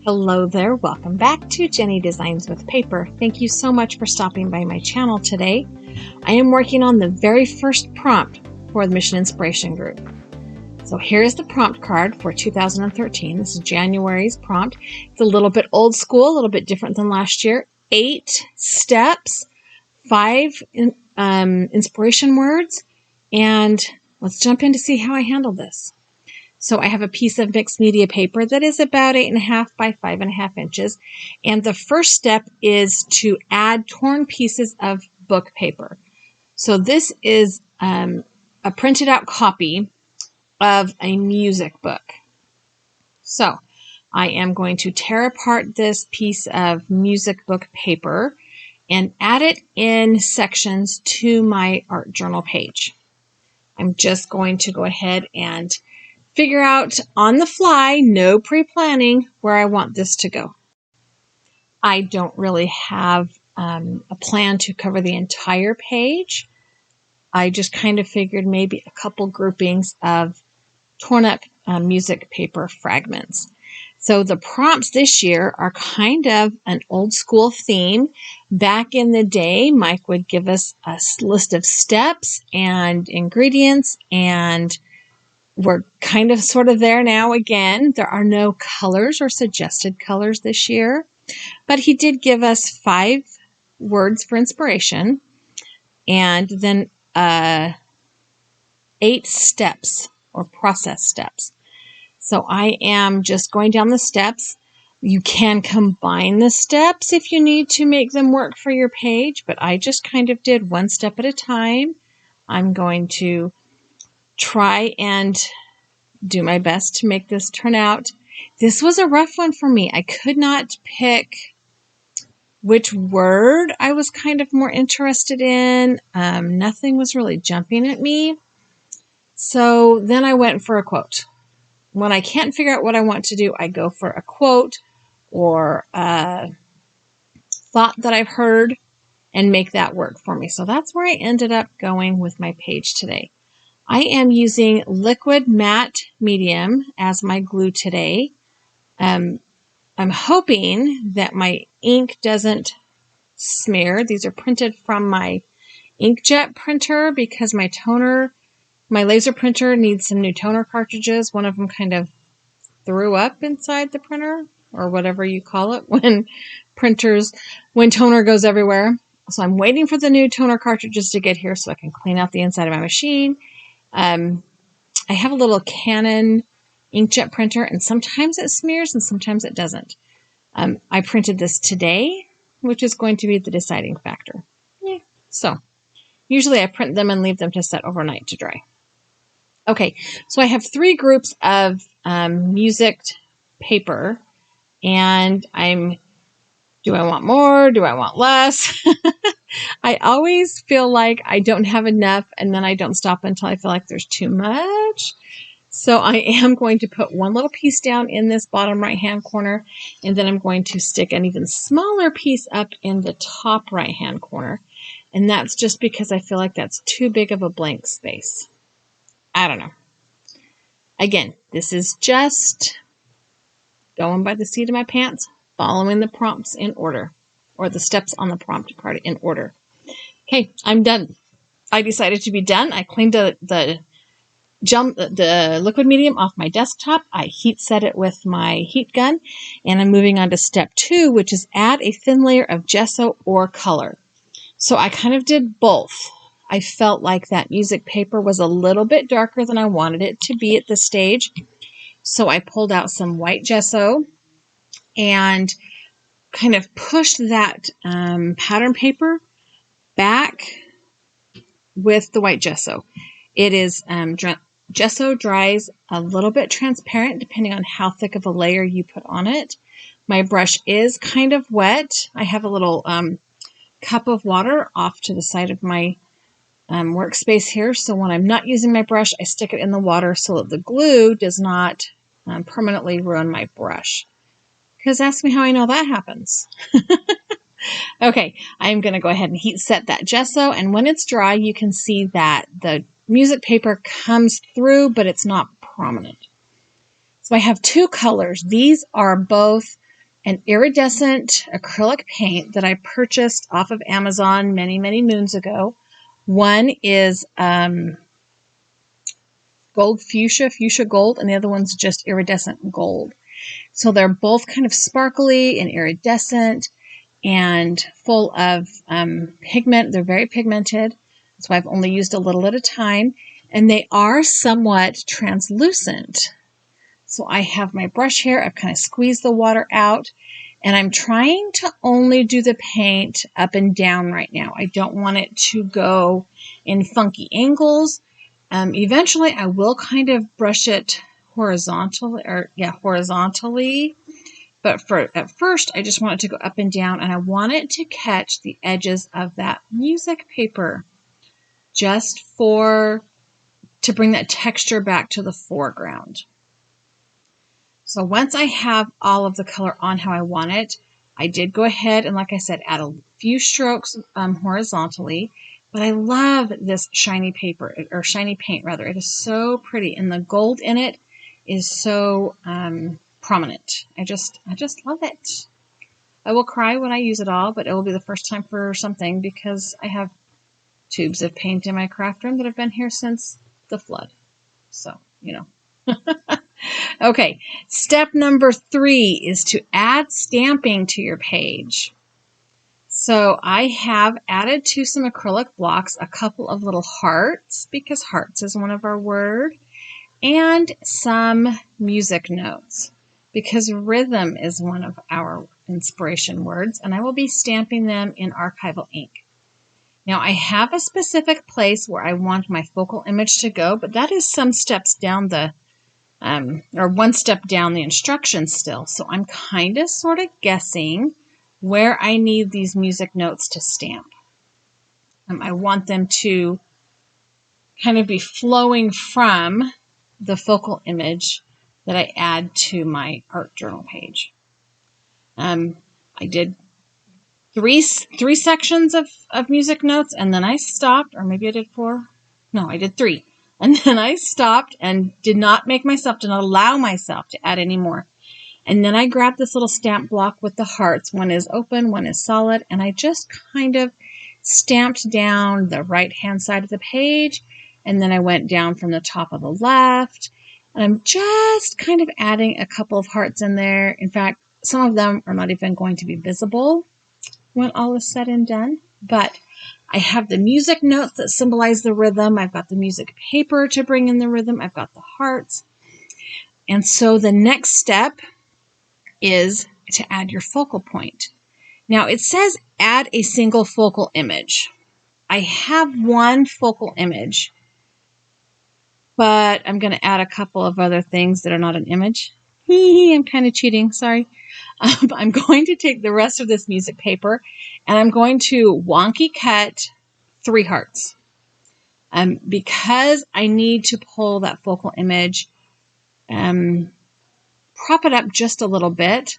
Hello there, welcome back to Jennie Designs with Paper. Thank you so much for stopping by my channel today. I am working on the very first prompt for the Mission Inspiration Group. So here's the prompt card for 2013. This is January's prompt. It's a little bit old school, a little bit different than last year. 8 steps, 5 inspiration words, and let's jump in to see how I handle this. So I have a piece of mixed media paper that is about 8.5 by 5.5 inches. And the first step is to add torn pieces of book paper. So this is a printed out copy of a music book. So I am going to tear apart this piece of music book paper and add it in sections to my art journal page. I'm just going to go ahead and figure out on the fly, no pre-planning, where I want this to go. I don't really have a plan to cover the entire page. I just kind of figured maybe a couple groupings of torn up music paper fragments. So the prompts this year are kind of an old school theme. Back in the day, Mike would give us a list of steps and ingredients, and we're kind of sort of there now again. There are no colors or suggested colors this year, but he did give us 5 words for inspiration and then 8 steps or process steps. So I am just going down the steps. You can combine the steps if you need to make them work for your page, but I just kind of did one step at a time. I'm going to try and do my best to make this turn out. This was a rough one for me. I could not pick which word I was kind of more interested in. Nothing was really jumping at me. So then I went for a quote. When I can't figure out what I want to do, I go for a quote or a thought that I've heard and make that work for me. So that's where I ended up going with my page today. I am using liquid matte medium as my glue today. I'm hoping that my ink doesn't smear. These are printed from my inkjet printer because my laser printer needs some new toner cartridges. One of them kind of threw up inside the printer, or whatever you call it when toner goes everywhere. So I'm waiting for the new toner cartridges to get here so I can clean out the inside of my machine. I have a little Canon inkjet printer, and sometimes it smears and sometimes it doesn't. I printed this today, which is going to be the deciding factor. So usually I print them and leave them to set overnight to dry. Okay, so I have 3 groups of music paper, and do I want more? Do I want less? I always feel like I don't have enough, and then I don't stop until I feel like there's too much. So I am going to put one little piece down in this bottom right-hand corner, and then I'm going to stick an even smaller piece up in the top right-hand corner. And that's just because I feel like that's too big of a blank space. I don't know. Again, this is just going by the seat of my pants, following the prompts in order, or the steps on the prompt card in order. Okay, I'm done. I decided to be done. I cleaned the liquid medium off my desktop. I heat set it with my heat gun, and I'm moving on to step 2, which is add a thin layer of gesso or color. So I kind of did both. I felt like that music paper was a little bit darker than I wanted it to be at this stage. So I pulled out some white gesso and kind of pushed that pattern paper back with the white gesso. It is gesso dries a little bit transparent depending on how thick of a layer you put on it. My brush is kind of wet. I have a little cup of water off to the side of my workspace here. So when I'm not using my brush, I stick it in the water so that the glue does not permanently ruin my brush. Because ask me how I know that happens. Okay, I'm going to go ahead and heat set that gesso, and when it's dry, you can see that the music paper comes through, but it's not prominent. So I have 2 colors. These are both an iridescent acrylic paint that I purchased off of Amazon many, many moons ago. One is gold fuchsia gold, and the other one's just iridescent gold. So they're both kind of sparkly and iridescent and full of pigment. They're very pigmented. That's why I've only used a little at a time. And they are somewhat translucent. So I have my brush here. I've kind of squeezed the water out. And I'm trying to only do the paint up and down right now. I don't want it to go in funky angles. Eventually, I will kind of brush it horizontally. But at first, I just want it to go up and down, and I want it to catch the edges of that music paper just to bring that texture back to the foreground. So once I have all of the color on how I want it, I did go ahead and, like I said, add a few strokes horizontally. But I love this shiny paper, or shiny paint rather. It is so pretty, and the gold in it is so prominent. I just love it. I will cry when I use it all, but it will be the first time for something because I have tubes of paint in my craft room that have been here since the flood. So, you know. Okay, step number 3 is to add stamping to your page. So I have added to some acrylic blocks a couple of little hearts, because hearts is one of our words, and some music notes, because rhythm is one of our inspiration words, and I will be stamping them in archival ink. Now I have a specific place where I want my focal image to go, but that is some steps down or one step down the instructions still. So I'm kind of sort of guessing where I need these music notes to stamp. I want them to kind of be flowing from the focal image that I add to my art journal page. I did three sections of music notes, and then I stopped, or maybe I did 4. No, I did 3. And then I stopped and did not allow myself to add any more. And then I grabbed this little stamp block with the hearts. One is open, one is solid, and I just kind of stamped down the right-hand side of the page, and then I went down from the top of the left, and I'm just kind of adding a couple of hearts in there. In fact, some of them are not even going to be visible when all is said and done, but I have the music notes that symbolize the rhythm. I've got the music paper to bring in the rhythm. I've got the hearts. And so the next step is to add your focal point. Now it says add a single focal image. I have one focal image, but I'm going to add a couple of other things that are not an image. I'm kind of cheating, sorry. I'm going to take the rest of this music paper and I'm going to wonky cut 3 hearts. Because I need to pull that focal image, prop it up just a little bit.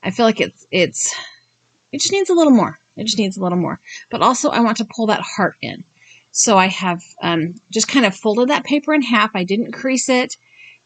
I feel like it just needs a little more. It just needs a little more. But also I want to pull that heart in. So I have just kind of folded that paper in half. I didn't crease it.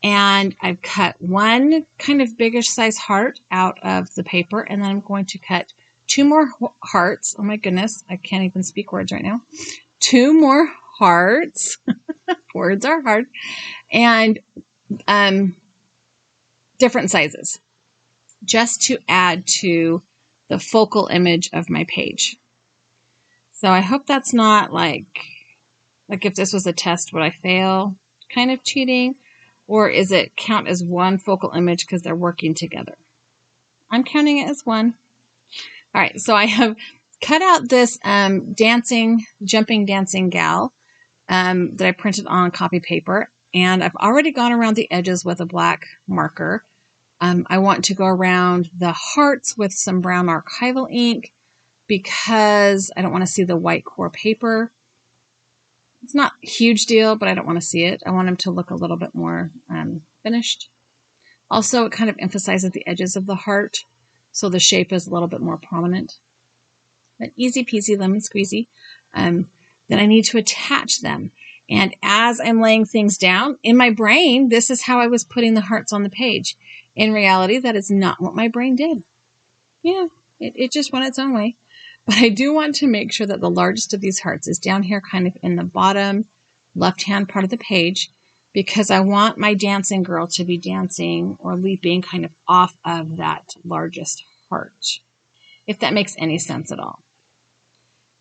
And I've cut one kind of biggish size heart out of the paper. And then I'm going to cut 2 more hearts. Oh my goodness, I can't even speak words right now. 2 more hearts. Words are hard. And different sizes, just to add to the focal image of my page. So I hope that's not like if this was a test, would I fail? Kind of cheating. Or is it count as one focal image because they're working together? I'm counting it as one. All right, so I have cut out this jumping dancing gal that I printed on copy paper. And I've already gone around the edges with a black marker. I want to go around the hearts with some brown archival ink because I don't want to see the white core paper. It's not a huge deal, but I don't want to see it. I want them to look a little bit more finished. Also, it kind of emphasizes the edges of the heart, so the shape is a little bit more prominent. But easy peasy lemon squeezy. Then I need to attach them. And as I'm laying things down, in my brain, this is how I was putting the hearts on the page. In reality, that is not what my brain did. Yeah, it just went its own way. But I do want to make sure that the largest of these hearts is down here kind of in the bottom left-hand part of the page, because I want my dancing girl to be dancing or leaping kind of off of that largest heart, if that makes any sense at all.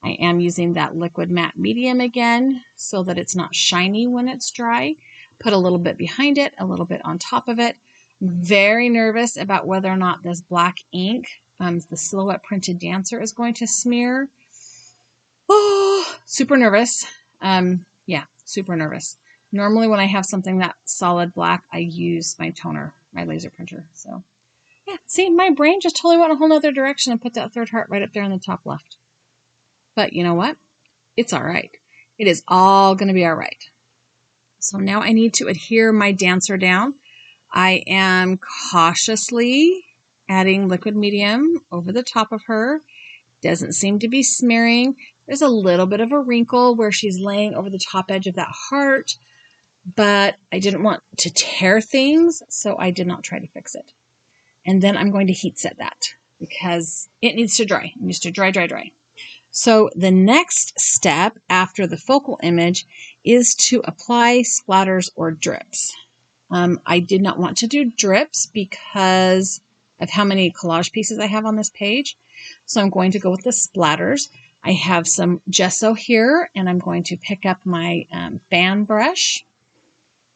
I am using that liquid matte medium again so that it's not shiny when it's dry. Put a little bit behind it, a little bit on top of it. Very nervous about whether or not this black ink, the Silhouette Printed Dancer, is going to smear. Oh, super nervous. Yeah, super nervous. Normally when I have something that solid black, I use my toner, my laser printer. So yeah, see, my brain just totally went a whole nother direction and put that third heart right up there in the top left. But you know what? It's all right. It is all going to be all right. So now I need to adhere my dancer down. I am cautiously adding liquid medium over the top of her. Doesn't seem to be smearing. There's a little bit of a wrinkle where she's laying over the top edge of that heart, but I didn't want to tear things, so I did not try to fix it. And then I'm going to heat set that because it needs to dry. It needs to dry, dry, dry. So the next step after the focal image is to apply splatters or drips. I did not want to do drips because of how many collage pieces I have on this page. So I'm going to go with the splatters. I have some gesso here, and I'm going to pick up my fan brush,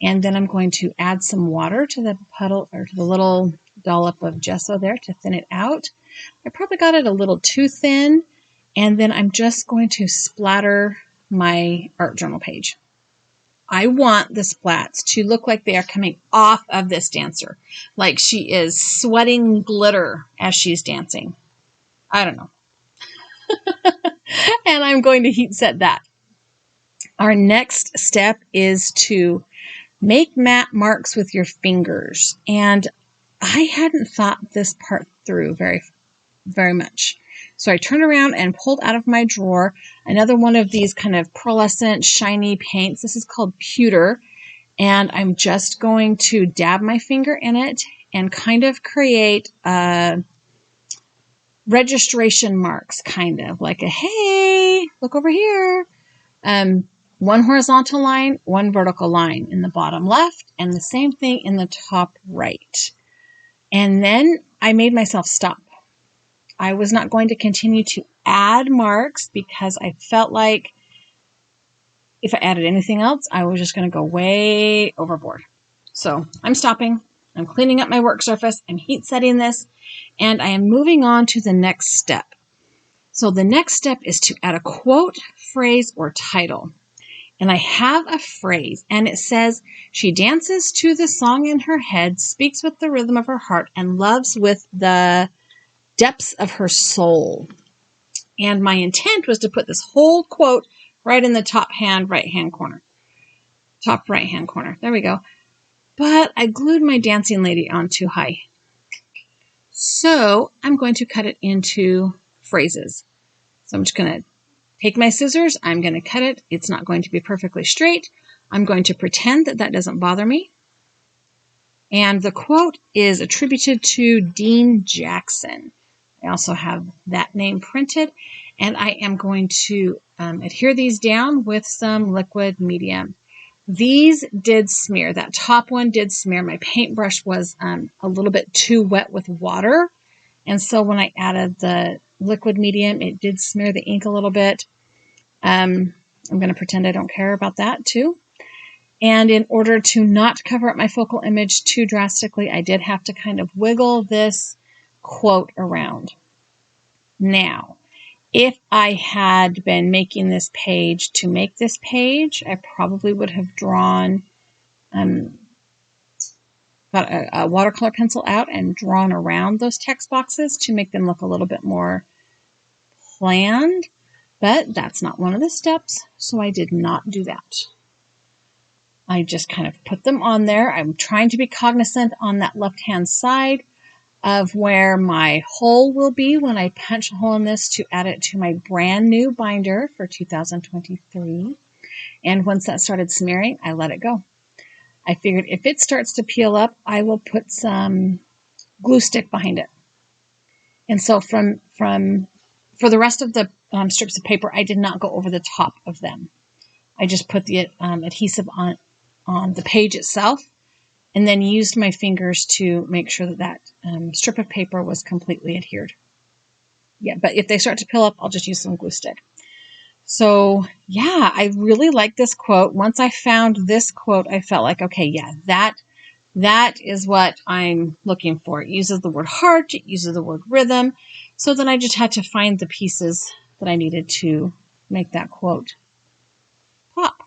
and then I'm going to add some water to the puddle or to the little dollop of gesso there to thin it out. I probably got it a little too thin, and then I'm just going to splatter my art journal page. I want the splats to look like they are coming off of this dancer, like she is sweating glitter as she's dancing. I don't know. And I'm going to heat set that. Our next step is to make matte marks with your fingers. And I hadn't thought this part through very much. So I turned around and pulled out of my drawer another one of these kind of pearlescent, shiny paints. This is called pewter. And I'm just going to dab my finger in it and kind of create registration marks, kind of like a, hey, look over here. One horizontal line, one vertical line in the bottom left, and the same thing in the top right. And then I made myself stop. I was not going to continue to add marks because I felt like if I added anything else, I was just going to go way overboard. So I'm stopping. I'm cleaning up my work surface. I'm heat setting this, and I am moving on to the next step. So the next step is to add a quote, phrase, or title. And I have a phrase, and it says, she dances to the song in her head, speaks with the rhythm of her heart, and loves with the depths of her soul. And my intent was to put this whole quote right in the top right-hand corner. Top right-hand corner. There we go. But I glued my dancing lady on too high. So I'm going to cut it into phrases. So I'm just going to take my scissors. I'm going to cut it. It's not going to be perfectly straight. I'm going to pretend that that doesn't bother me. And the quote is attributed to Dean Jackson. I also have that name printed, and I am going to adhere these down with some liquid medium. These did smear. That top one did smear. My paintbrush was a little bit too wet with water, and so when I added the liquid medium, it did smear the ink a little bit. I'm going to pretend I don't care about that too. And in order to not cover up my focal image too drastically, I did have to kind of wiggle this quote around. Now, if I had been making this page to make this page, I probably would have got a watercolor pencil out and drawn around those text boxes to make them look a little bit more planned, but that's not one of the steps, so I did not do that. I just kind of put them on there. I'm trying to be cognizant on that left-hand side of where my hole will be when I punch a hole in this to add it to my brand new binder for 2023. And once that started smearing, I let it go. I figured if it starts to peel up, I will put some glue stick behind it. And so for the rest of the strips of paper, I did not go over the top of them. I just put the adhesive on the page itself, and then used my fingers to make sure that strip of paper was completely adhered. Yeah, but if they start to peel up, I'll just use some glue stick. So yeah, I really like this quote. Once I found this quote, I felt like, okay, yeah, that is what I'm looking for. It uses the word heart, it uses the word rhythm. So then I just had to find the pieces that I needed to make that quote pop.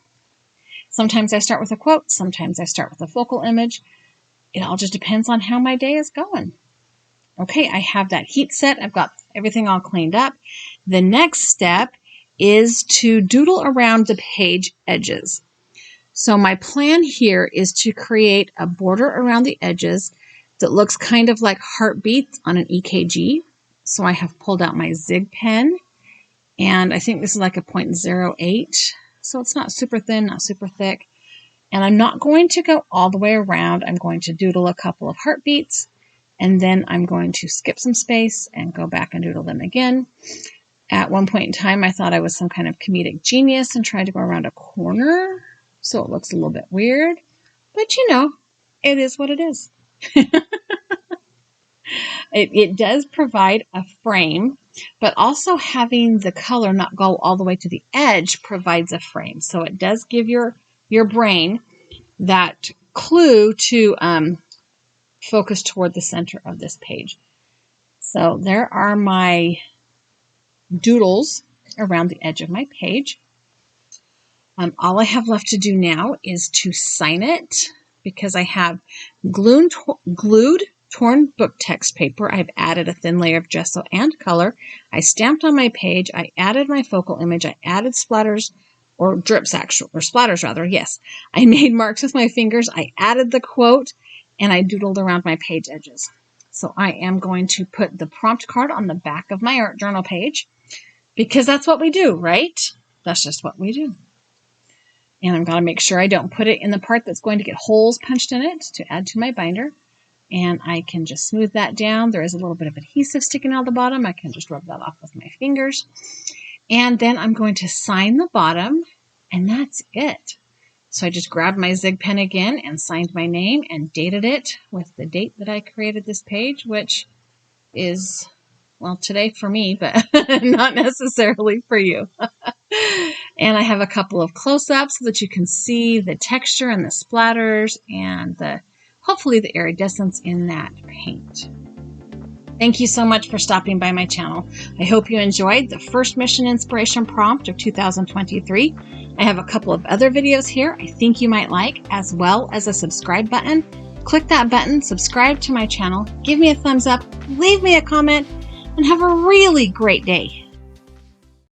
Sometimes I start with a quote, sometimes I start with a focal image. It all just depends on how my day is going. Okay, I have that heat set. I've got everything all cleaned up. The next step is to doodle around the page edges. So my plan here is to create a border around the edges that looks kind of like heartbeats on an EKG. So I have pulled out my Zig pen, and I think this is like a 0.08. So it's not super thin, not super thick. And I'm not going to go all the way around. I'm going to doodle a couple of heartbeats, and then I'm going to skip some space and go back and doodle them again. At one point in time, I thought I was some kind of comedic genius and tried to go around a corner, so it looks a little bit weird. But you know, it is what it is. It does provide a frame, but also having the color not go all the way to the edge provides a frame. So it does give your brain that clue to focus toward the center of this page. So there are my doodles around the edge of my page. All I have left to do now is to sign it, because I have glued torn book text paper. I've added a thin layer of gesso and color. I stamped on my page. I added my focal image. I added splatters, or drips actually, or splatters rather. Yes. I made marks with my fingers. I added the quote, and I doodled around my page edges. So I am going to put the prompt card on the back of my art journal page, because that's what we do, right? That's just what we do. And I'm going to make sure I don't put it in the part that's going to get holes punched in it to add to my binder. And I can just smooth that down. There is a little bit of adhesive sticking out the bottom. I can just rub that off with my fingers. And then I'm going to sign the bottom, and that's it. So I just grabbed my Zig pen again and signed my name and dated it with the date that I created this page, which is, well, today for me, but not necessarily for you. And I have a couple of close-ups so that you can see the texture and the splatters and hopefully the iridescence in that paint. Thank you so much for stopping by my channel. I hope you enjoyed the first mission inspiration prompt of 2023. I have a couple of other videos here I think you might like, as well as a subscribe button. Click that button, subscribe to my channel, give me a thumbs up, leave me a comment, and have a really great day.